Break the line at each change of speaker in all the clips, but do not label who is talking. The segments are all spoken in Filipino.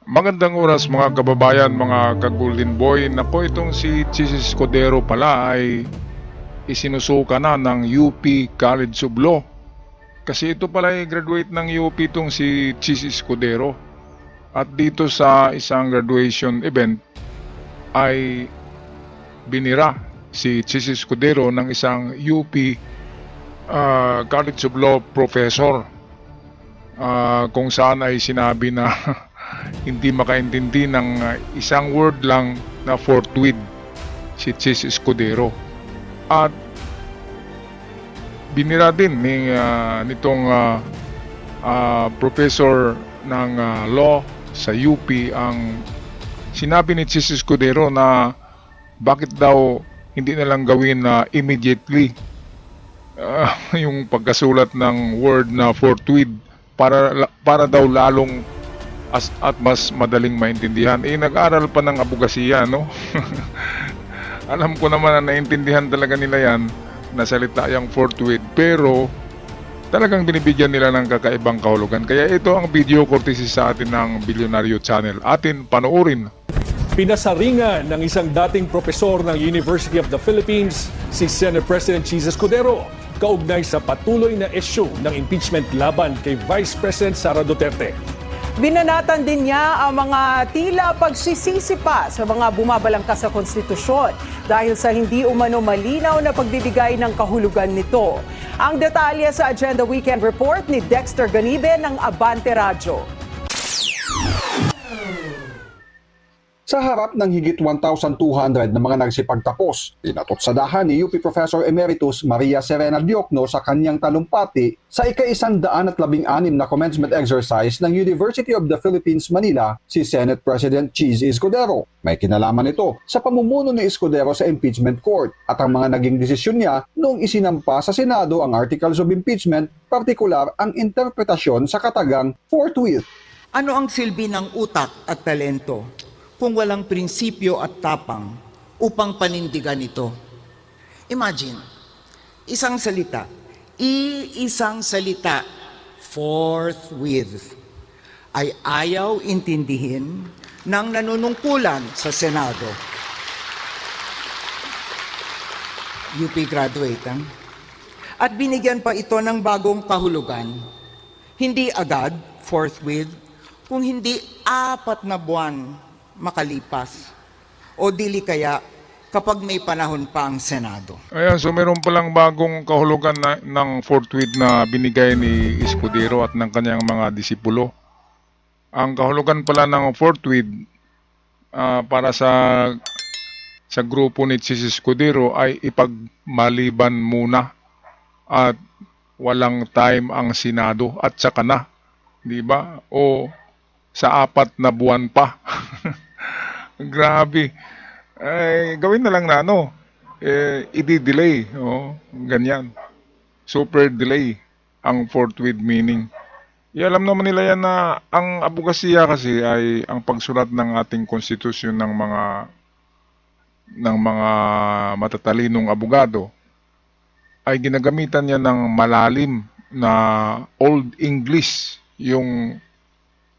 Magandang oras mga kababayan, mga ka-Golden Boy. Nako, itong si Chis Escudero pala ay isinusuka na ng UP College of Law. Kasi ito pala ay graduate ng UP itong si Chis Escudero. At dito sa isang graduation event ay binira si Chis Escudero ng isang UP College of Law professor. Kung saan ay sinabi na hindi makaintindi ng isang word lang na forthwith si Chis Escudero. At binira din nitong professor ng law sa UP ang sinabi ni Chis Escudero na bakit daw hindi na lang gawin na immediately yung pagkasulat ng word na forthwith para daw lalong at mas madaling maintindihan. Nag-aral pa ng abogasiya, no? Alam ko naman na naintindihan talaga nila yan na salita yung forthwith, pero talagang binibigyan nila ng kakaibang kahulugan. Kaya ito ang video courtesy sa atin ng Bilyonaryo Channel. Atin panoorin.
Pinasaringan ng isang dating propesor ng University of the Philippines, si Senate President Chis Escudero, kaugnay sa patuloy na issue ng impeachment laban kay Vice President Sara Duterte.
Binanatan din niya ang mga tila pagsisisi pa sa mga bumabalangkas sa konstitusyon dahil sa hindi umano malinaw na pagbibigay ng kahulugan nito. Ang detalye sa Agenda Weekend Report ni Dexter Ganibe ng Abante Radyo.
Sa harap ng higit 1,200 na mga nagsipagtapos, pinatotsadahan ni UP Professor Emeritus Maria Serena Diokno sa kanyang talumpati sa ika-116 na commencement exercise ng University of the Philippines, Manila, si Senate President Chis Escudero. May kinalaman ito sa pamumuno ni Escudero sa impeachment court at ang mga naging desisyon niya noong isinampa sa Senado ang Articles of Impeachment, partikular ang interpretasyon sa katagang forthwith.
Ano ang silbi ng utak at talento kung walang prinsipyo at tapang upang panindigan ito? Imagine, isang salita, forthwith, ay ayaw intindihin ng nanunungkulan sa Senado. UP graduate, at binigyan pa ito ng bagong kahulugan. Hindi agad, forthwith, kung hindi 4 na buwan makalipas o dili kaya kapag may panahon pa ang Senado.
Ayan, so meron palang bagong kahulugan ng forthwith na binigay ni Escudero at ng kanyang mga disipulo. Ang kahulugan pala ng forthwith para sa grupo ni Chis Escudero ay ipagmaliban muna at walang time ang Senado at saka na, di ba? O sa 4 na buwan pa. Grabe. Gawin na lang na i-delay. Ganyan. Super delay ang forthwith meaning. Alam naman nila yan na ang abogasiya kasi ay ang pagsulat ng ating konstitusyon ng mga matatalinong abogado ay ginagamitan niya ng malalim na Old English, yung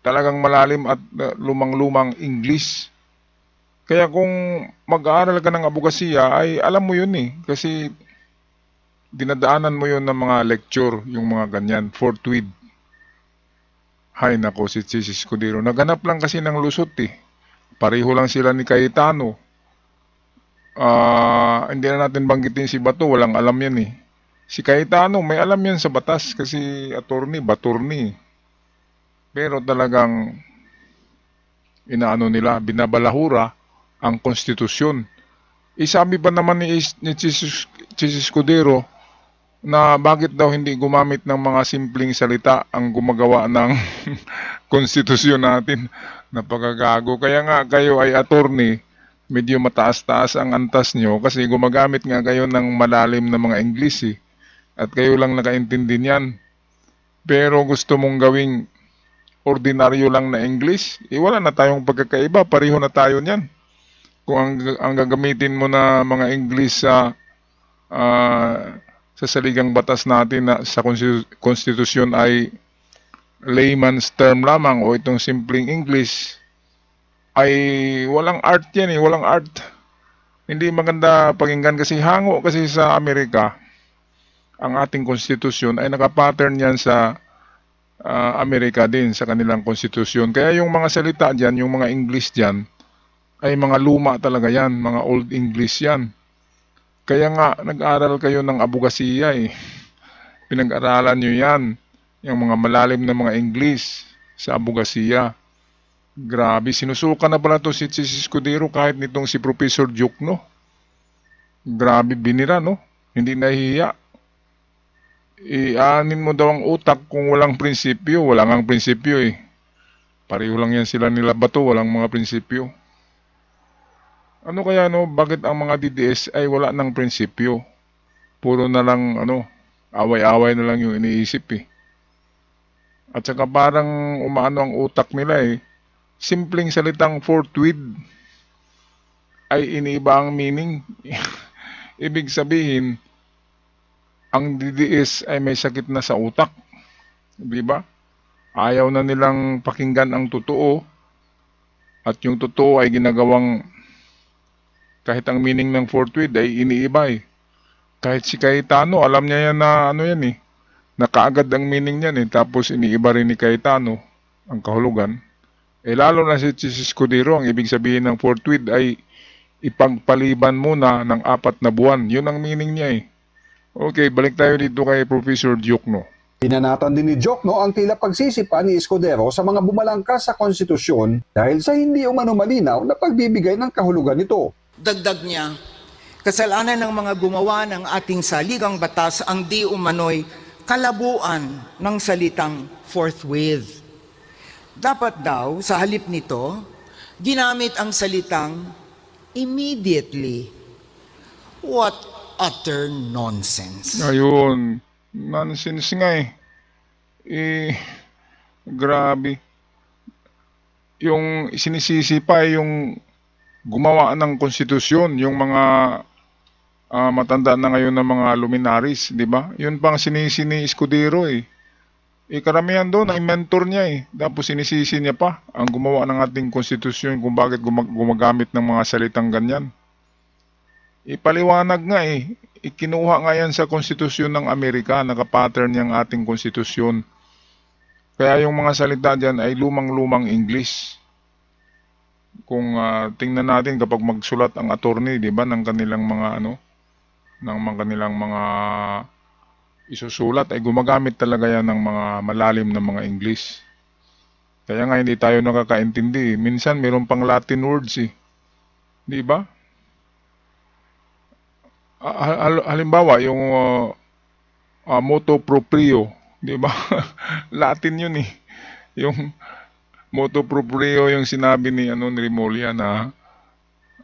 talagang malalim at lumang-lumang English. Kaya kung mag-aaral ka ng abogasiya ay alam mo yun kasi dinadaanan mo yun ng mga lecture, yung mga ganyan, forthwith. Hay nako, si Chis Escudero. Naghanap lang kasi ng lusot Pareho lang sila ni Cayetano. Hindi na natin banggitin si Bato, walang alam yan Si Cayetano, may alam yan sa batas kasi attorney, baturni. Pero talagang binabalahura ang konstitusyon. Sabi pa naman ni Chis Escudero na bakit daw hindi gumamit ng mga simpleng salita ang gumagawa ng konstitusyon natin. Napakagago. Kaya nga kayo ay attorney, medyo mataas-taas ang antas nyo kasi gumagamit nga kayo ng malalim na mga English at kayo lang nakaintindi niyan. Pero gusto mong gawing ordinaryo lang na English, wala na tayong pagkakaiba, pareho na tayo niyan. Kung ang gagamitin mo na mga English sa saligang batas natin na sa konstitusyon ay layman's term lamang o itong simpleng English, ay walang art yan eh, walang art. Hindi maganda pakinggan kasi hango kasi sa Amerika. Ang ating konstitusyon ay nakapattern yan sa Amerika din, sa kanilang konstitusyon. Kaya yung mga salita dyan, yung mga English dyan, ay mga luma talaga yan, mga old English yan. Kaya nga, nag-aral kayo ng abogasiya eh. Pinag-aralan nyo yan, yung mga malalim na mga English sa abogasiya. Grabe, sinusuka na pala to si Escudero kahit nitong si Professor Duke, no? Grabe, binira, no? Hindi nahihiya. Ianin mo daw ang utak kung walang prinsipyo. Wala ngang prinsipyo eh. Pareho lang yan sila nila Bato, walang mga prinsipyo. Ano kaya, no? Bakit ang mga DDS ay wala ng prinsipyo? Puro na lang, away-away na lang yung iniisip eh. At saka parang umaano ang utak nila eh. Simpleng salitang forthwith ay iniiba ang meaning. Ibig sabihin, ang DDS ay may sakit na sa utak. Di ba? Ayaw na nilang pakinggan ang totoo. At yung totoo ay ginagawang kahit ang meaning ng forthwith ay iniiba eh. Kahit si Cayetano, alam niya yan na yan eh. Nakaagad ang meaning niyan eh. Tapos iniiba rin ni Cayetano ang kahulugan. Lalo na si Escudero, ang ibig sabihin ng forthwith ay ipagpaliban muna ng 4 na buwan. Yun ang meaning niya eh. Okay, balik tayo dito kay Professor Duke, no?
Pinanatan din ni Diokno ang tila pagsisipa ni Escudero sa mga bumalangkas sa konstitusyon dahil sa hindi umano malinaw na pagbibigay ng kahulugan nito.
Dagdag niya, kasalanan ng mga gumawa ng ating saligang batas ang di umano'y kalabuan ng salitang forthwith. Dapat daw, sa halip nito, ginamit ang salitang immediately. What utter nonsense.
Ayun, nonsense nga eh. Grabe. Yung sinisisi pa yung gumawa ng konstitusyon, yung mga matanda na ngayon ng mga luminaries, di ba? Yun pang sinisi ni Escudero eh. Karamihan doon ay mentor niya eh. Tapos sinisisi niya pa ang gumawa ng ating konstitusyon kung bakit gumagamit ng mga salitang ganyan. Ipaliwanag nga eh. Ikinuha nga yan sa konstitusyon ng Amerika. Nakapattern niyang ating konstitusyon. Kaya yung mga salita dyan ay lumang-lumang English. Kung tingnan natin kapag magsulat ang attorney, di ba, ng kanilang mga kanilang mga isusulat ay gumagamit talaga yan ng mga malalim na mga English. Kaya nga hindi tayo nakakaintindi. Minsan mayroon pang Latin words eh. Di ba? Halimbawa yung motu proprio, di ba? Latin yun eh. Yung motu proprio yung sinabi ni Remulla na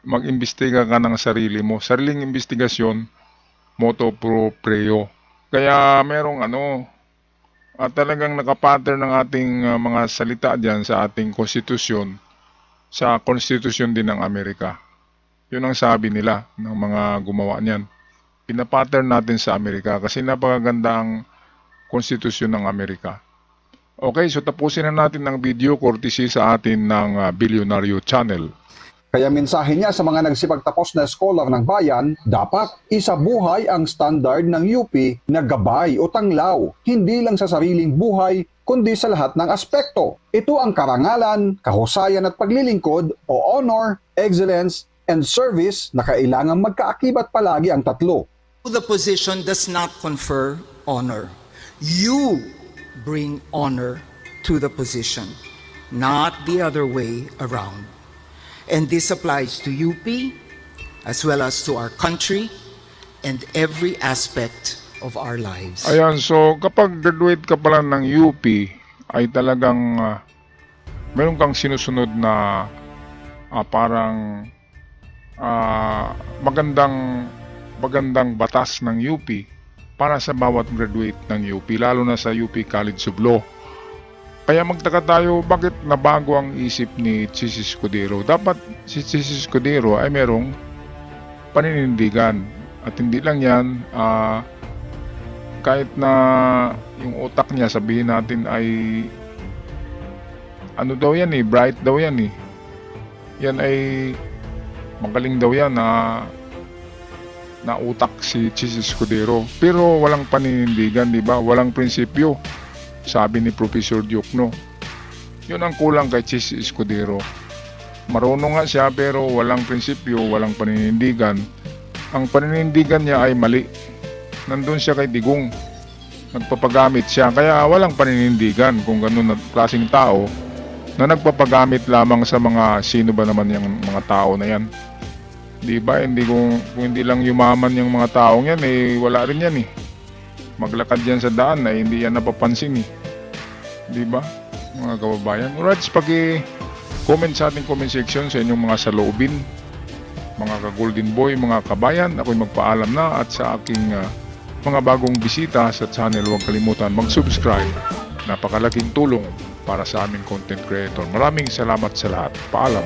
mag-imbestiga ka ng sarili mo. Sariling investigasyon, motu proprio. Kaya merong talagang nakapattern ng ating mga salita dyan sa ating konstitusyon, sa konstitusyon din ng Amerika. Yun ang sabi nila ng mga gumawa niyan. Pinapattern natin sa Amerika kasi napakaganda ang konstitusyon ng Amerika. Okay, so tapusin na natin ang video courtesy sa atin ng Bilyonaryo Channel.
Kaya mensahe niya sa mga nagsipagtapos na scholar ng bayan, dapat isabuhay ang standard ng UP na gabay o tanglaw, hindi lang sa sariling buhay, kundi sa lahat ng aspekto. Ito ang karangalan, kahusayan at paglilingkod o honor, excellence, and service na kailangang magkaakibat palagi ang tatlo.
The position does not confer honor. You bring honor to the position, not the other way around. And this applies to UP as well as to our country and every aspect of our lives.
Ayan, so kapag graduate ka pala ng UP, ay talagang meron kang sinusunod na parang magandang batas ng UP para sa bawat graduate ng UP, lalo na sa UP College of Law. Kaya magtaka tayo bakit nabago ang isip ni Escudero. Dapat si Escudero ay merong paninindigan. At hindi lang yan, kahit na yung utak niya sabihin natin ay bright daw yan eh. yan ay magaling daw yan na utak si Chis Escudero. Pero walang paninindigan, di ba? Walang prinsipyo, sabi ni Professor Diokno. Yun ang kulang kay Chis Escudero. Marunong nga siya pero walang prinsipyo, walang paninindigan. Ang paninindigan niya ay mali. Nandun siya kay Digong. Nagpapagamit siya, kaya walang paninindigan kung ganun na klaseng tao na nagpapagamit lamang sa mga sino ba naman yung mga tao na yan. Di ba? Kung hindi lang yumaman yung mga taong yan, eh wala rin yan eh. Maglakad yan sa daan ay hindi yan napapansin eh. Di ba? Mga kababayan. Alright, paki-comment sa ating comment section sa inyong mga saloobin. Mga ka-Golden Boy, mga kabayan, ako'y magpaalam na at sa aking mga bagong bisita sa channel, huwag kalimutan mag-subscribe. Napakalaking tulong para sa aming content creator. Maraming salamat sa lahat. Paalam.